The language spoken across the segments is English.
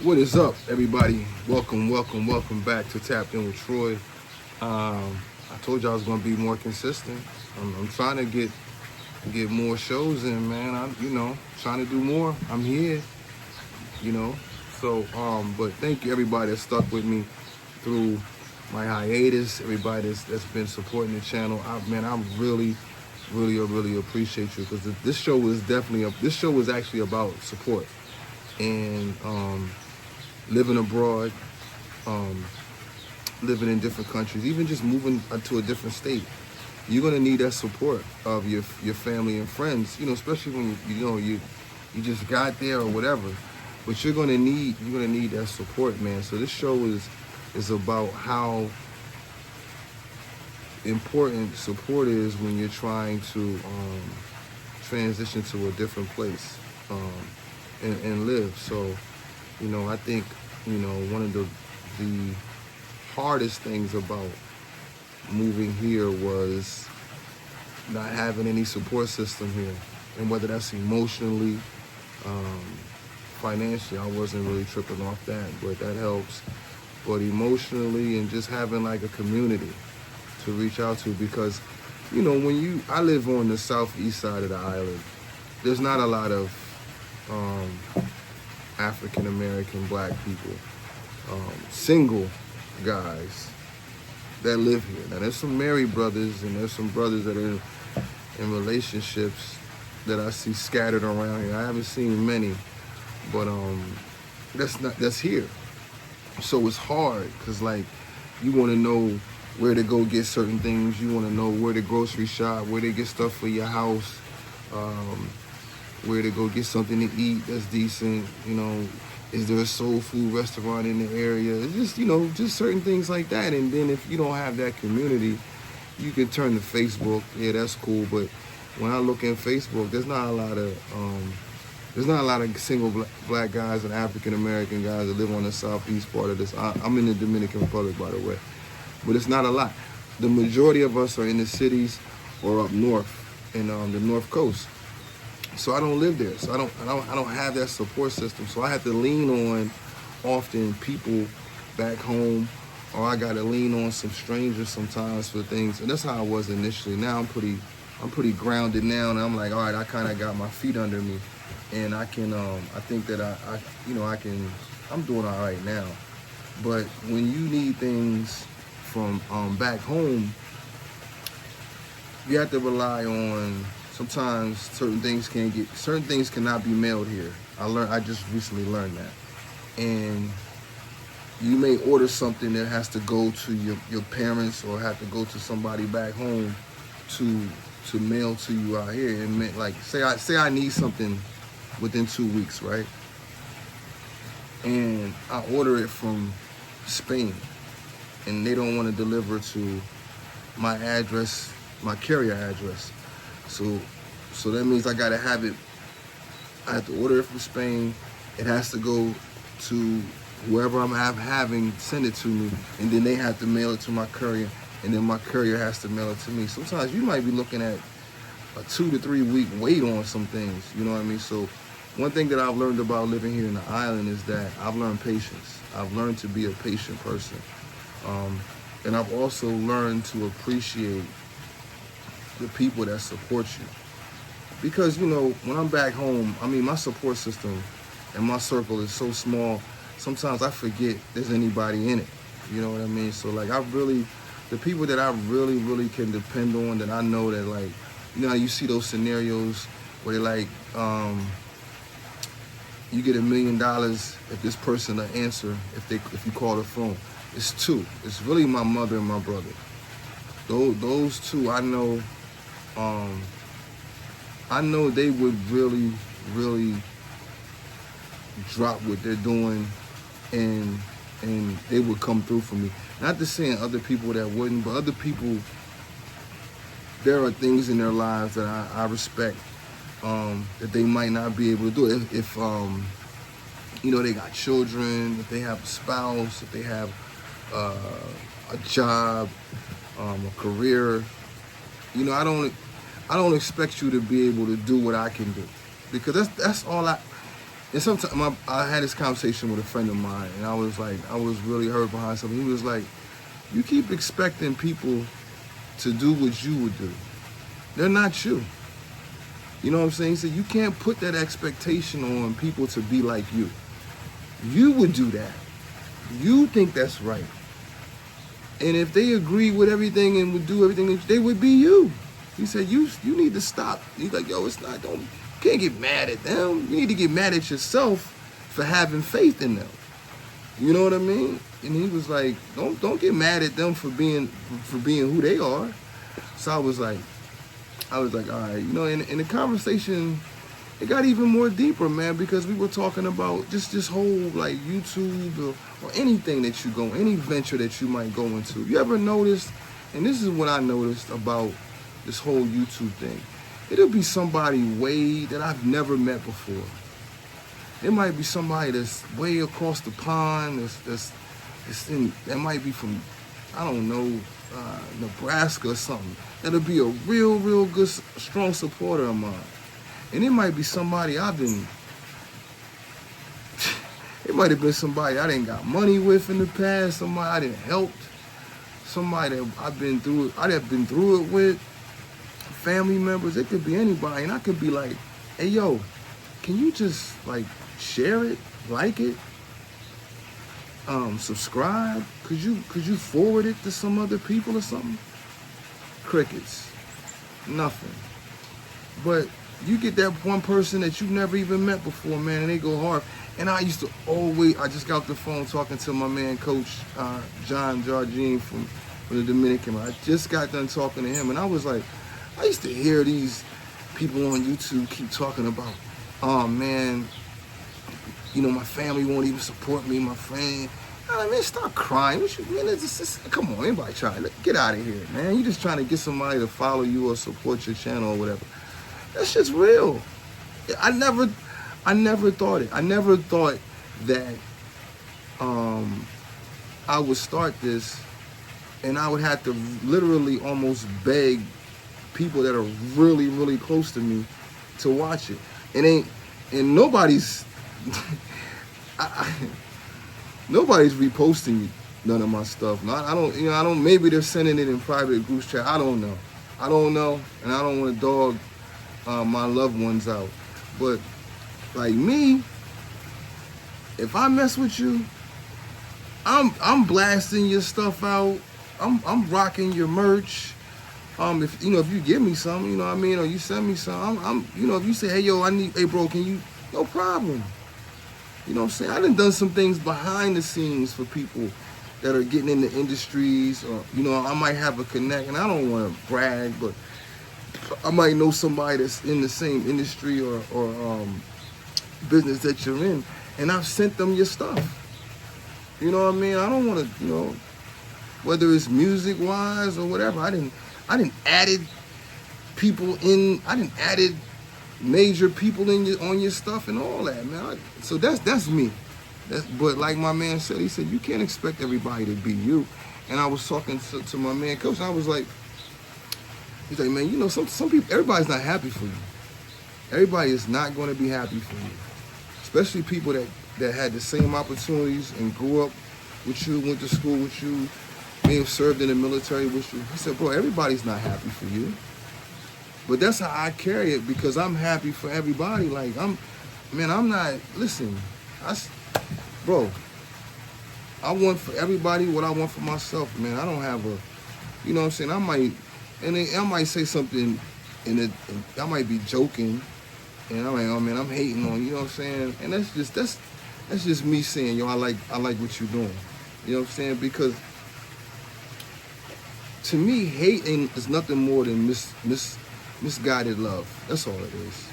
What is up, everybody? Welcome back to Tapped In with Troy. I told you I was going to be more consistent. I'm trying to get more shows in, man. I'm trying to do more. I'm here, you know. But thank you, everybody that stuck with me through my hiatus. Everybody that's been supporting the channel. I really appreciate you because this show is this show is actually about support and living abroad, um, living in different countries, even just moving to a different state. You're gonna need that support of your family and friends. Especially when you just got there or whatever. But you're gonna need that support, man. So this show is about how important support is when you're trying to transition to a different place and live. So I think one of the hardest things about moving here was not having any support system here, and whether that's emotionally, um, financially, I wasn't really tripping off that, but that helps. But emotionally, and just having like a community to reach out to, because I live on the southeast side of the island. There's not a lot of African American black people, single guys that live here. Now there's some married brothers and there's some brothers that are in relationships that I see scattered around here. I haven't seen many, but that's here. So it's hard because like you want to know where to go get certain things. You want to know where to grocery shop, where to get stuff for your house, um, where to go get something to eat that's decent. Is there a soul food restaurant in the area? It's just certain things like that. And then if you don't have that community, you can turn to Facebook. Yeah, that's cool. But when I look at Facebook, there's not a lot of single black guys and African American guys that live on the southeast part of this. I'm in the Dominican Republic, by the way, but it's not a lot. The majority of us are in the cities or up north in the North Coast. So I don't live there. So I don't have that support system. So I have to lean on often people back home, or I got to lean on some strangers sometimes for things. And that's how I was initially. Now I'm pretty grounded now, and I'm like, all right, I kind of got my feet under me, and I can I think that I'm doing all right now. But when you need things from back home, you have to rely on. Sometimes certain things cannot be mailed here. I just recently learned that. And you may order something that has to go to your parents or have to go to somebody back home to mail to you out here. And like say I need something within 2 weeks, right? And I order it from Spain, and they don't want to deliver to my address, my carrier address. So that means I gotta have it. I have to order it from Spain. It has to go to whoever I'm having send it to me, and then they have to mail it to my courier, and then my courier has to mail it to me. Sometimes you might be looking at a 2 to 3 week wait on some things. You know what I mean? So one thing that I've learned about living here in the island is that I've learned patience. I've learned to be a patient person, and I've also learned to appreciate the people that support you. Because, when I'm back home, my support system and my circle is so small, sometimes I forget there's anybody in it. You know what I mean? So, like, the people that I really can depend on, that I know that, like, you see those scenarios where they like, you get $1 million if this person will answer if you call the phone. It's two. It's really my mother and my brother. Those two, I know they would really drop what they're doing, and they would come through for me. Not to saying other people that wouldn't, but other people, there are things in their lives that I respect, that they might not be able to do. If they got children, if they have a spouse, if they have a job, a career, I don't expect you to be able to do what I can do, because that's all And sometimes I had this conversation with a friend of mine, and I was really hurt behind something. He was like, you keep expecting people to do what you would do. They're not you. You know what I'm saying? He said, you can't put that expectation on people to be like you. You would do that. You think that's right. And if they agree with everything and would do everything, they would be you. He said, you need to stop. He's like, yo, it's not, you can't get mad at them. You need to get mad at yourself for having faith in them. You know what I mean? And he was like, don't get mad at them for being who they are. So I was like, all right, you know, in the conversation, it got even more deeper, man, because we were talking about just this whole like YouTube or anything that you go, any venture that you might go into. You ever noticed, and this is what I noticed about this whole YouTube thing, it'll be somebody way that I've never met before. It might be somebody that's way across the pond, that might be from, I don't know, Nebraska or something. That'll be a real good, strong supporter of mine. And it might be somebody it might have been somebody I didn't got money with in the past, somebody I didn't help, somebody that I've been through it with, family members. It could be anybody, and I could be like, hey yo, can you just like share it, like it, subscribe? Could you forward it to some other people or something? Crickets, nothing. But you get that one person that you've never even met before, man, and they go hard. And I used to always, I just got off the phone talking to my man, Coach John Jardine from the Dominican. I just got done talking to him, and I was like, I used to hear these people on YouTube keep talking about, oh man, you know, my family won't even support me, my friend. I mean, stop crying. Come on, anybody try. Get out of here, man. You just trying to get somebody to follow you or support your channel or whatever. That's just real. I never thought it. I never thought that I would start this and I would have to literally almost beg people that are really close to me to watch it. And nobody's nobody's reposting none of my stuff. No, I don't, maybe they're sending it in private group chat. I don't know, and I don't want to dog my loved ones out. But like me, if I mess with you, I'm blasting your stuff out. I'm rocking your merch. If you give me something, you know what I mean, or you send me something, if you say, hey yo, hey bro, can you, no problem. You know what I'm saying? I done some things behind the scenes for people that are getting into industries, or, I might have a connect, and I don't want to brag, but I might know somebody that's in the same industry or business that you're in, and I've sent them your stuff. You know what I mean? I don't want to, whether it's music-wise or whatever, I didn't added people in, I didn't added major people on your stuff and all that, man. So that's me. But like my man said, he said, you can't expect everybody to be you. And I was talking to my man, Coach, and I was like, he's like, man, some people, everybody's not happy for you. Everybody is not going to be happy for you. Especially people that had the same opportunities and grew up with you, went to school with you, may have served in the military with you. He said, bro, everybody's not happy for you. But that's how I carry it, because I'm happy for everybody. Like, I'm not, listen, bro, I want for everybody what I want for myself, man. I don't have you know what I'm saying? I might say something, and I might be joking, and I'm like, oh man, I'm hating on you, you know what I'm saying? And that's just me saying, yo, I like what you're doing. You know what I'm saying? Because to me, hating is nothing more than misguided love. That's all it is.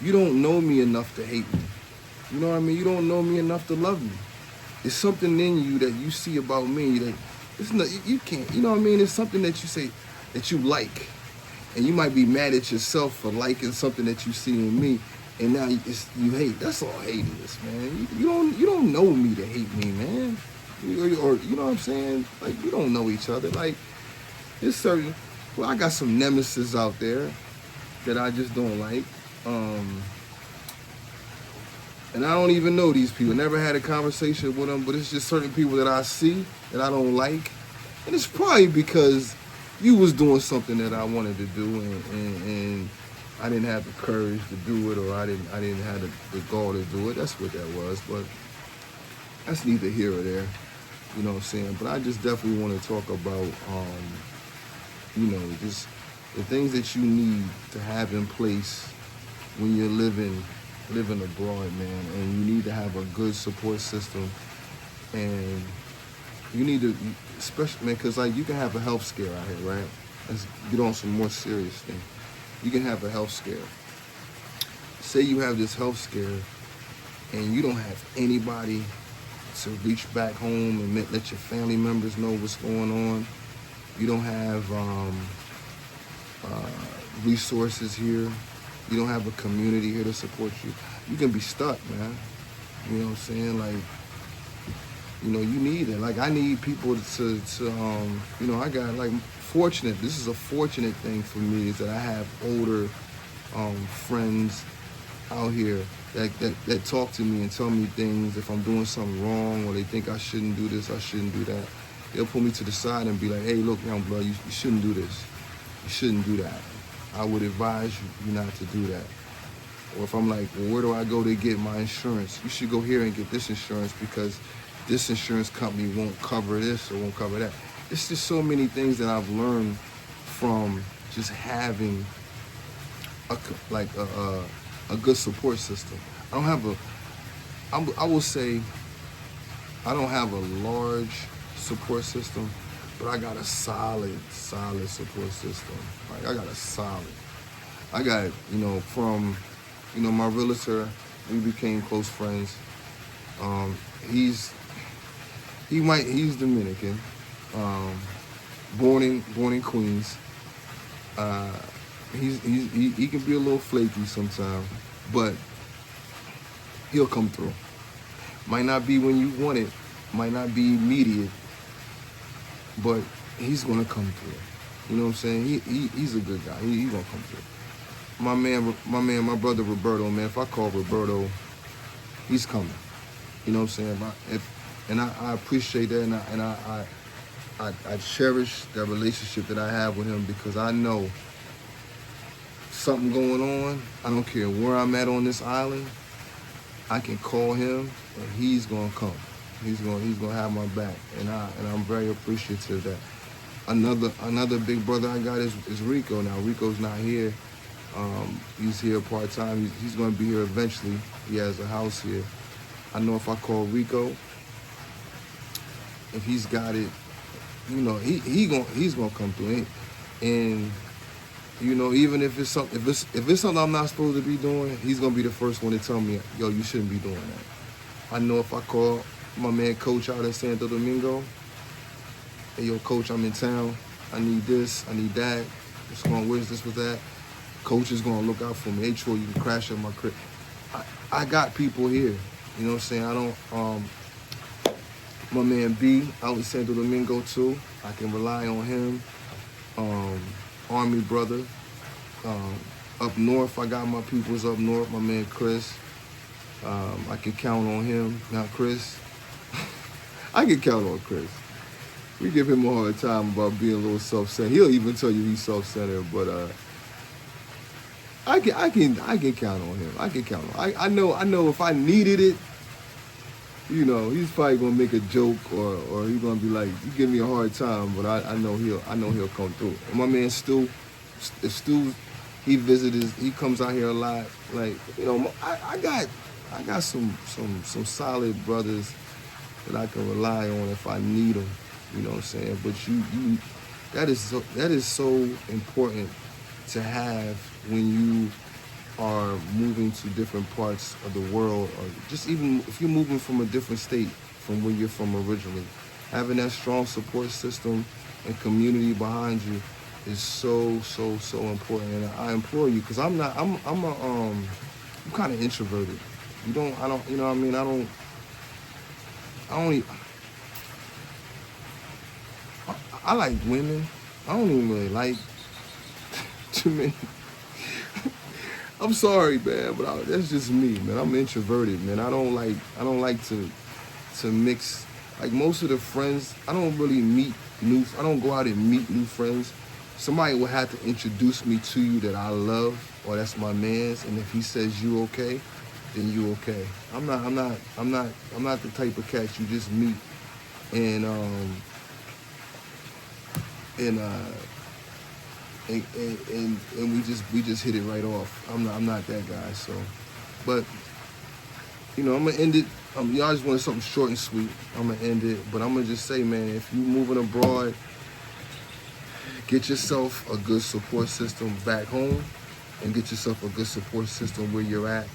You don't know me enough to hate me. You know what I mean? You don't know me enough to love me. It's something in you that you see about me that it's not, you can't, you know what I mean? It's something that you say that you like, and you might be mad at yourself for liking something that you see in me, and now you hate. That's all hate is, man. You don't know me to hate me, man. Or you know what I'm saying? Like, we don't know each other. Like, there's certain, well, I got some nemesis out there that I just don't like. And I don't even know these people. Never had a conversation with them, but it's just certain people that I see that I don't like. And it's probably because you was doing something that I wanted to do, and I didn't have the courage to do it, or I didn't have the gall to do it. That's what that was. But that's neither here or there. You know what I'm saying? But I just definitely want to talk about, just the things that you need to have in place when you're living abroad, man. And you need to have a good support system, and you need to, especially, man, because like you can have a health scare out here, right? Let's get on some more serious thing. You can have a health scare. Say you have this health scare, and you don't have anybody to reach back home and let your family members know what's going on. You don't have resources here. You don't have a community here to support you. You can be stuck, man. You know what I'm saying? Like, you need it. Like, I need people to I got, like, fortunate. This is a fortunate thing for me, is that I have older friends out here that talk to me and tell me things if I'm doing something wrong, or they think I shouldn't do this, I shouldn't do that. They'll pull me to the side and be like, hey, look, young blood, you shouldn't do this. You shouldn't do that. I would advise you not to do that. Or if I'm like, well, where do I go to get my insurance? You should go here and get this insurance because this insurance company won't cover this or won't cover that. It's just so many things that I've learned from just having a good support system. I will say I don't have a large support system, but I got a solid support system. Like, I got, from, my realtor, we became close friends. He's Dominican, born in Queens. He can be a little flaky sometimes, but he'll come through. Might not be when you want it, might not be immediate, but he's gonna come through. You know what I'm saying? He's a good guy. He's gonna come through. My brother Roberto, man. If I call Roberto, he's coming. You know what I'm saying? I appreciate that, and I cherish that relationship that I have with him, because I know something going on. I don't care where I'm at on this island. I can call him, and he's gonna come. He's gonna have my back, and I'm very appreciative that. Another big brother I got is Rico. Now Rico's not here. He's here part time. He's gonna be here eventually. He has a house here. I know if I call Rico, if he's got it, he's gonna come through. And even if it's something I'm not supposed to be doing, he's gonna be the first one to tell me, yo, you shouldn't be doing that. I know if I call my man Coach out at Santo Domingo, hey, yo, Coach, I'm in town. I need this, I need that. Where's this with that? Coach is gonna look out for me. Hey, Troy, you can crash at my crib. I got people here. You know what I'm saying? I don't. My man B out in Santo Domingo too. I can rely on him. Army brother. Up north, I got my peoples up north. My man Chris. I can count on him. Now Chris, I can count on Chris. We give him a hard time about being a little self-centered. He'll even tell you he's self-centered, but I can count on him. I can count on. I know if I needed it, he's probably gonna make a joke or he's gonna be like, you give me a hard time, but I know he'll come through. And my man Stu, he comes out here a lot. Like, I got some solid brothers that I can rely on if I need them. You know what I'm saying? But that is so important to have when you are moving to different parts of the world, or just even if you're moving from a different state from where you're from originally. Having that strong support system and community behind you is so important. And I implore you, because I'm kind of introverted. I like women. I don't even really like too many. I I'm sorry, man, but that's just me, man. I'm introverted, man. I don't like to mix. Like most of the friends, I don't really meet new. I don't go out and meet new friends. Somebody will have to introduce me to you that I love, or that's my man's. And if he says you okay, then you okay. I'm not the type of cat you just meet and and uh and we just hit it right off. I'm not that guy. So, but I'm gonna end it. Y'all just wanted something short and sweet. I'm gonna end it, but I'm gonna just say, man, if you moving abroad, get yourself a good support system back home, and get yourself a good support system where you're at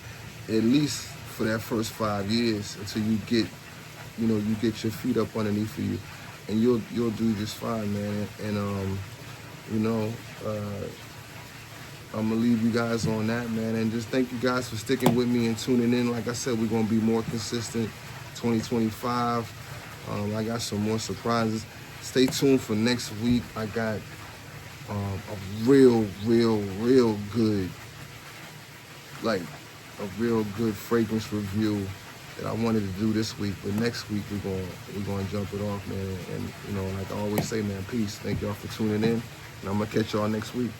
least for that first 5 years until you get, you get your feet up underneath of you, and you'll do just fine, man. And you know, uh, I'm gonna leave you guys on that, man, and just thank you guys for sticking with me and tuning in. Like I said, we're gonna be more consistent 2025. I got some more surprises. Stay tuned for next week. I got a real good, like a real good fragrance review that I wanted to do this week. But next week we're gonna jump it off, man. And like I always say, man, peace. Thank y'all for tuning in, and I'm gonna catch y'all next week.